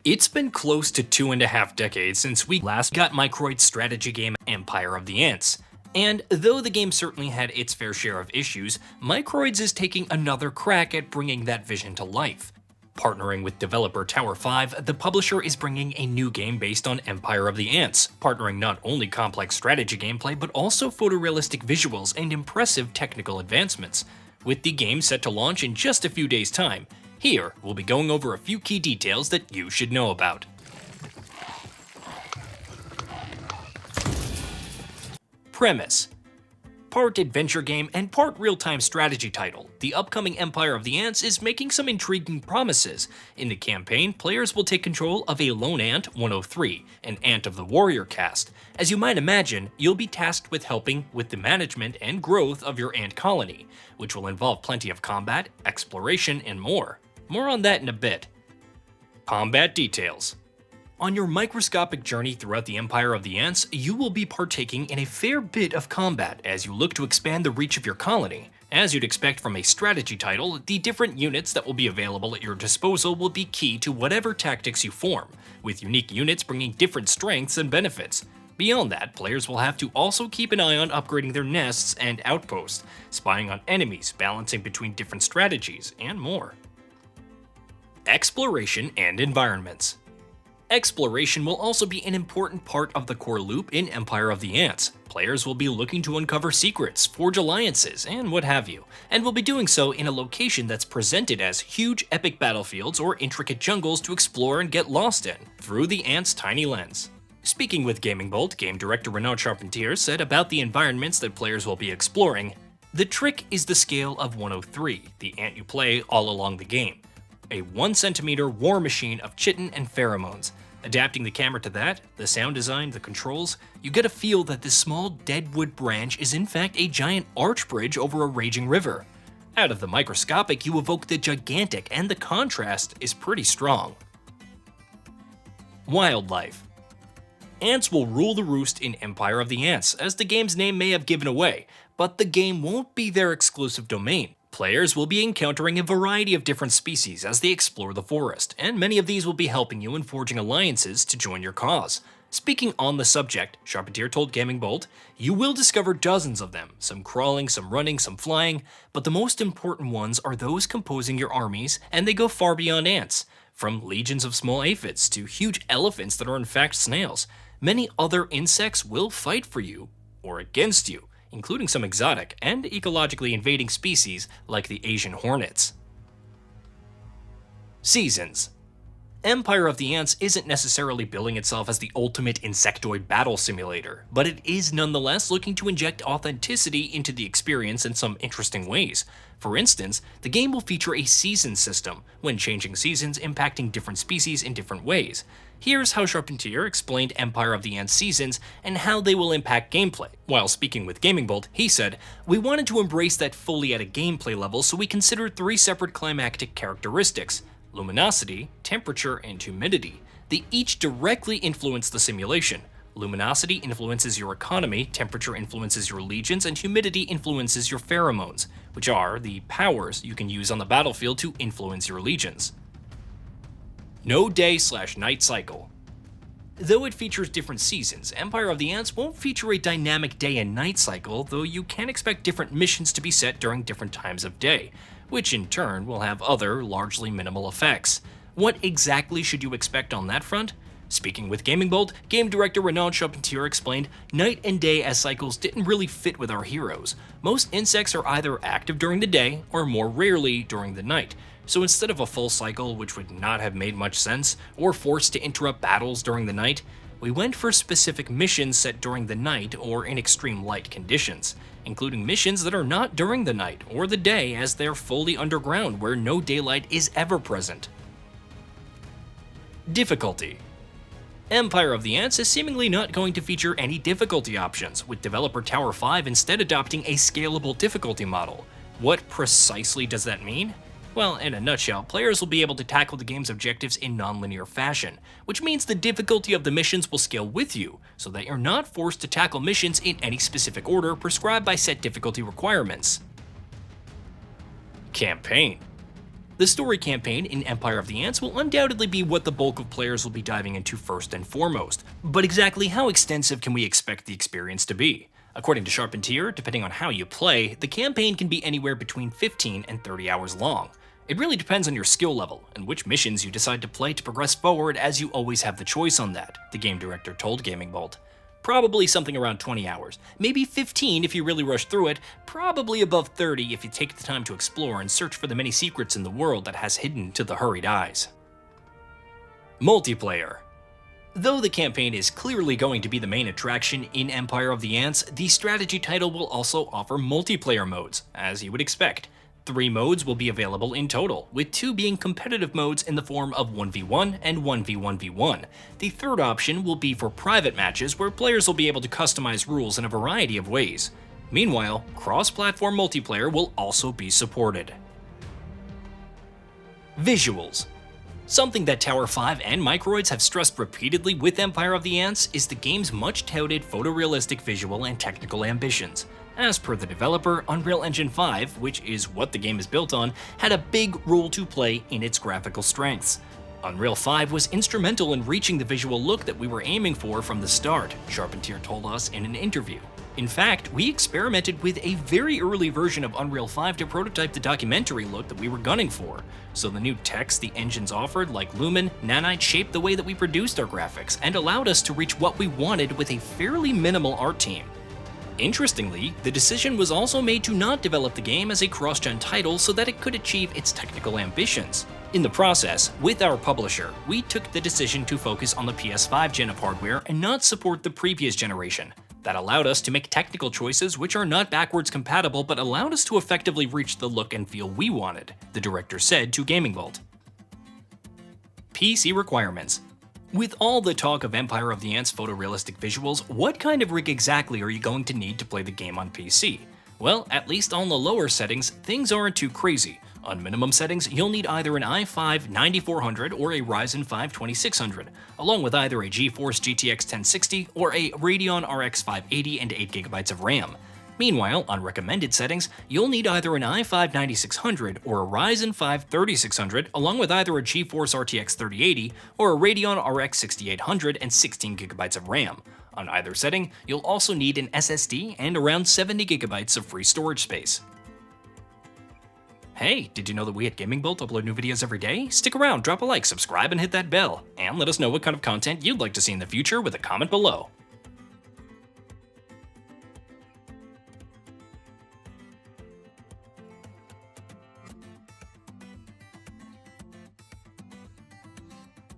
It's been close to 2.5 decades since we last got Microids' strategy game Empire of the Ants. And though the game certainly had its fair share of issues, Microids is taking another crack at bringing that vision to life. Partnering with developer Tower 5, the publisher is bringing a new game based on Empire of the Ants, partnering not only complex strategy gameplay but also photorealistic visuals and impressive technical advancements. With the game set to launch in just a few days' time, here we'll be going over a few key details that you should know about. Premise. Part adventure game and part real-time strategy title, the upcoming Empire of the Ants is making some intriguing promises. In the campaign, players will take control of a lone ant 103, an ant of the warrior caste. As you might imagine, you'll be tasked with helping with the management and growth of your ant colony, which will involve plenty of combat, exploration, and more. More on that in a bit. Combat details. On your microscopic journey throughout the Empire of the Ants, you will be partaking in a fair bit of combat as you look to expand the reach of your colony. As you'd expect from a strategy title, the different units that will be available at your disposal will be key to whatever tactics you form, with unique units bringing different strengths and benefits. Beyond that, players will have to also keep an eye on upgrading their nests and outposts, spying on enemies, balancing between different strategies, and more. Exploration and environments. Exploration will also be an important part of the core loop in Empire of the Ants. Players will be looking to uncover secrets, forge alliances, and what have you, and will be doing so in a location that's presented as huge epic battlefields or intricate jungles to explore and get lost in, through the Ants' tiny lens. Speaking with GamingBolt, game director Renaud Charpentier said about the environments that players will be exploring, "The trick is the scale of 103, the ant you play all along the game. A 1 centimeter war machine of chitin and pheromones. Adapting the camera to that, the sound design, the controls, you get a feel that this small deadwood branch is in fact a giant arch bridge over a raging river. Out of the microscopic, you evoke the gigantic, and the contrast is pretty strong." Wildlife. Ants will rule the roost in Empire of the Ants, as the game's name may have given away, but the game won't be their exclusive domain. Players will be encountering a variety of different species as they explore the forest, and many of these will be helping you in forging alliances to join your cause. Speaking on the subject, Charpentier told GamingBolt, "You will discover dozens of them, some crawling, some running, some flying, but the most important ones are those composing your armies, and they go far beyond ants. From legions of small aphids to huge elephants that are in fact snails. Many other insects will fight for you, or against you, including some exotic and ecologically invading species like the Asian hornets." Seasons. Empire of the Ants isn't necessarily billing itself as the ultimate insectoid battle simulator, but it is nonetheless looking to inject authenticity into the experience in some interesting ways. For instance, the game will feature a season system, when changing seasons impacting different species in different ways. Here's how Charpentier explained Empire of the Ants seasons and how they will impact gameplay. While speaking with GamingBolt, he said, "We wanted to embrace that fully at a gameplay level, so we considered 3 separate climactic characteristics: luminosity, temperature, and humidity. They each directly influence the simulation. Luminosity influences your economy, temperature influences your legions, and humidity influences your pheromones, which are the powers you can use on the battlefield to influence your legions." No day/night cycle. Though it features different seasons, Empire of the Ants won't feature a dynamic day and night cycle, though you can expect different missions to be set during different times of day, which in turn will have other, largely minimal effects. What exactly should you expect on that front? Speaking with GamingBolt, game director Renaud Charpentier explained, "Night and day as cycles didn't really fit with our heroes. Most insects are either active during the day, or more rarely during the night. So instead of a full cycle, which would not have made much sense, or forced to interrupt battles during the night, we went for specific missions set during the night or in extreme light conditions, including missions that are not during the night or the day as they're fully underground where no daylight is ever present." Difficulty. Empire of the Ants is seemingly not going to feature any difficulty options, with developer Tower 5 instead adopting a scalable difficulty model. What precisely does that mean? Well, in a nutshell, players will be able to tackle the game's objectives in non-linear fashion, which means the difficulty of the missions will scale with you, so that you're not forced to tackle missions in any specific order prescribed by set difficulty requirements. Campaign. The story campaign in Empire of the Ants will undoubtedly be what the bulk of players will be diving into first and foremost, but exactly how extensive can we expect the experience to be? According to Charpentier, depending on how you play, the campaign can be anywhere between 15 and 30 hours long. It really depends on your skill level and which missions you decide to play to progress forward, as you always have the choice on that, the game director told GamingBolt. Probably something around 20 hours, maybe 15 if you really rush through it, probably above 30 if you take the time to explore and search for the many secrets in the world that has hidden to the hurried eyes. Multiplayer. Though the campaign is clearly going to be the main attraction in Empire of the Ants, the strategy title will also offer multiplayer modes, as you would expect. 3 modes will be available in total, with 2 being competitive modes in the form of 1v1 and 1v1v1. The third option will be for private matches, where players will be able to customize rules in a variety of ways. Meanwhile, cross-platform multiplayer will also be supported. Visuals. Something that Tower 5 and Microids have stressed repeatedly with Empire of the Ants is the game's much-touted photorealistic visual and technical ambitions. As per the developer, Unreal Engine 5, which is what the game is built on, had a big role to play in its graphical strengths. Unreal 5 was instrumental in reaching the visual look that we were aiming for from the start, Charpentier told us in an interview. In fact, we experimented with a very early version of Unreal 5 to prototype the documentary look that we were gunning for, so the new text the engines offered, like Lumen, Nanite, shaped the way that we produced our graphics and allowed us to reach what we wanted with a fairly minimal art team. Interestingly, the decision was also made to not develop the game as a cross-gen title so that it could achieve its technical ambitions. In the process, with our publisher, we took the decision to focus on the PS5 gen of hardware and not support the previous generation. That allowed us to make technical choices which are not backwards compatible but allowed us to effectively reach the look and feel we wanted, the director said to GamingBolt. PC requirements. With all the talk of Empire of the Ants photorealistic visuals, what kind of rig exactly are you going to need to play the game on PC? Well, at least on the lower settings, things aren't too crazy. On minimum settings, you'll need either an i5 9400 or a Ryzen 5 2600, along with either a GeForce GTX 1060 or a Radeon RX 580 and 8GB of RAM. Meanwhile, on recommended settings, you'll need either an i5 9600 or a Ryzen 5 3600, along with either a GeForce RTX 3080 or a Radeon RX 6800 and 16GB of RAM. On either setting, you'll also need an SSD and around 70GB of free storage space. Hey, did you know that we at GamingBolt upload new videos every day? Stick around, drop a like, subscribe, and hit that bell. And let us know what kind of content you'd like to see in the future with a comment below.